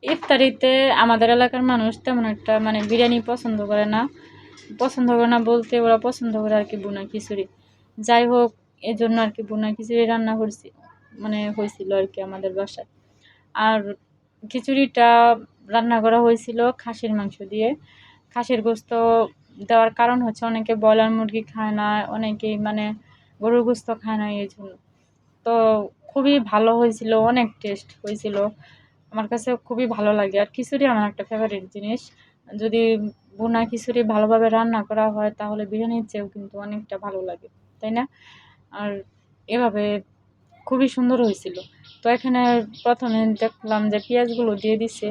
ইফতারিতে আমাদের এলাকার মানুষ তেমন একটা মানে বিরিয়ানি পছন্দ করে না বলতে ওরা পছন্দ করে আর কি ভুনা খিচুড়ি। যাই হোক, এই জন্য আর কি ভুনা খিচুড়ি রান্না করছি, মানে হয়েছিল আর কি আমাদের বাসায়। আর খিচুড়িটা রান্না করা হয়েছিল খাসির মাংস দিয়ে। খাসির গোস্ত দেওয়ার কারণ হচ্ছে অনেকে ব্রয়লার মুরগি খায় না, অনেকেই মানে গরুর গোস্ত খায় না, এই জন্য। তো খুবই ভালো হয়েছিল, অনেক টেস্ট হয়েছিল। আমার কাছে খুবই ভালো লাগে। আর খিচুড়ি আমার একটা ফেভারিট জিনিস। যদি ভুনা খিচুড়ি ভালোভাবে রান্না করা হয় তাহলে বিরিয়ানির চেয়েও কিন্তু অনেকটা ভালো লাগে, তাই না? আর এভাবে খুবই সুন্দর হয়েছিল। তো এখানে প্রথমে দেখলাম যে পেঁয়াজগুলো দিয়ে দিছে।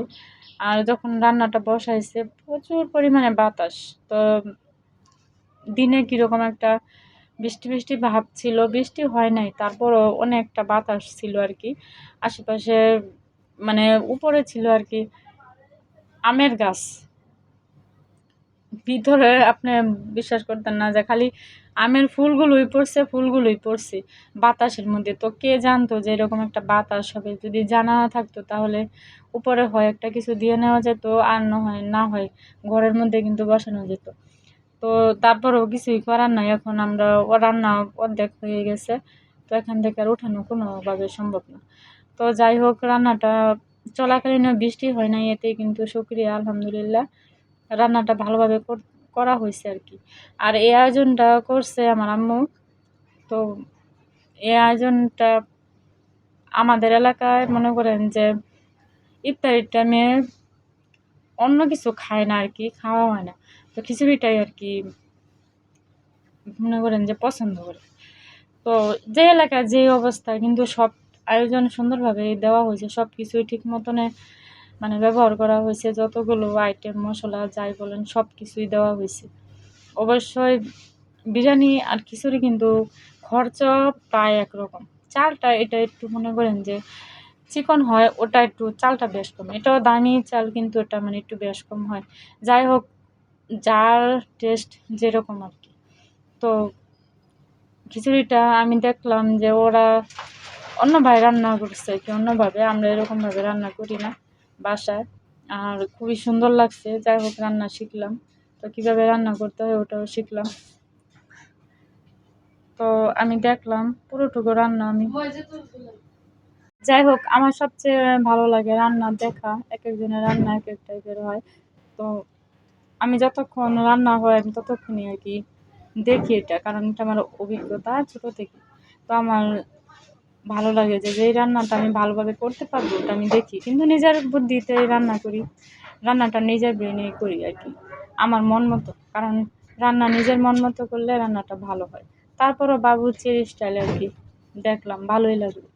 আর যখন রান্নাটা বসাইছে প্রচুর পরিমাণে বাতাস। তো দিনে কিরকম একটা বৃষ্টি বৃষ্টি ভাব ছিল, বৃষ্টি হয় নাই, তারপরও অনেকটা বাতাস ছিল আর কি আশেপাশে। মানে উপরে ছিল আর কি আমের গাছ, ভিতরে আপনি বিশ্বাস করতেন না যে খালি আমের ফুলগুলোই পড়ছে বাতাসের মধ্যে। তো কে জানতো যে এরকম একটা বাতাস হবে? যদি জানা থাকতো তাহলে উপরে হয় একটা কিছু দিয়ে নেওয়া যেত, আর না হয় ঘরের মধ্যে কিন্তু বসানো যেত। তো তারপরেও কিছুই করার নাই, এখন আমরা রান্না অর্ধেক হয়ে গেছে। তো এখান থেকে আর ওঠানো কোনোভাবে সম্ভব না। তো যাই হোক, রান্নাটা চলাকালীন বৃষ্টি হয় নাই, এতে কিন্তু শুকরিয়া, আলহামদুলিল্লাহ। রান্নাটা ভালোভাবে করা হয়েছে আর কি। আর এই আয়োজনটা করছে আমার আম্মু। তো এই আয়োজনটা আমাদের এলাকায় মনে করেন যে ইফতারির টাইমে অন্য কিছু খায় না আর কি, খাওয়া হয় না। তো খিচুড়িটাই আর কি মনে করেন যে পছন্দ করে। তো যে এলাকায় যে অবস্থা, কিন্তু সব আয়োজন সুন্দরভাবে দেওয়া হয়েছে, সব কিছুই ঠিক মতনে মানে ব্যবহার করা হয়েছে। যতগুলো আইটেম মশলা যাই বলেন সব কিছুই দেওয়া হয়েছে। অবশ্যই বিরিয়ানি আর খিচুড়ি কিন্তু খরচা প্রায় একরকম। চালটা এটা একটু মনে করেন যে চিকন হয়, ওটা একটু চালটা বেশ কম। এটাও দামি চাল কিন্তু এটা মানে একটু বেশ কম হয়। যাই হোক, যার টেস্ট যেরকম আর কি। তো খিচুড়িটা আমি দেখলাম যে ওরা অন্যভাবে রান্না করছে কি, অন্যভাবে, আমরা এরকমভাবে রান্না করি না বাসায়। আর খুবই সুন্দর লাগছে। যাই হোক, রান্না শিখলাম। তো কীভাবে রান্না করতে হয় ওটাও শিখলাম। তো আমি দেখলাম পুরোটুকু রান্না আমি। যাই হোক, আমার সবচেয়ে ভালো লাগে রান্না দেখা। এক একজনের রান্না এক এক টাইপের হয়। তো আমি যতক্ষণ রান্না হয় আমি ততক্ষণই আর কি দেখি এটা, কারণ এটা আমার অভিজ্ঞতা ছোট থেকে। তো আমার ভালো লাগে যে যেই রান্নাটা আমি ভালোভাবে করতে পারবো ওটা আমি দেখি, কিন্তু নিজের বুদ্ধিতে রান্না করি। রান্নাটা নিজের ব্রেনে করি আর কি, আমার মন মতো। কারণ রান্না নিজের মন মতো করলে রান্নাটা ভালো হয়। তারপরও বাবুর্চির স্টাইল আর কি দেখলাম, ভালোই লাগলো।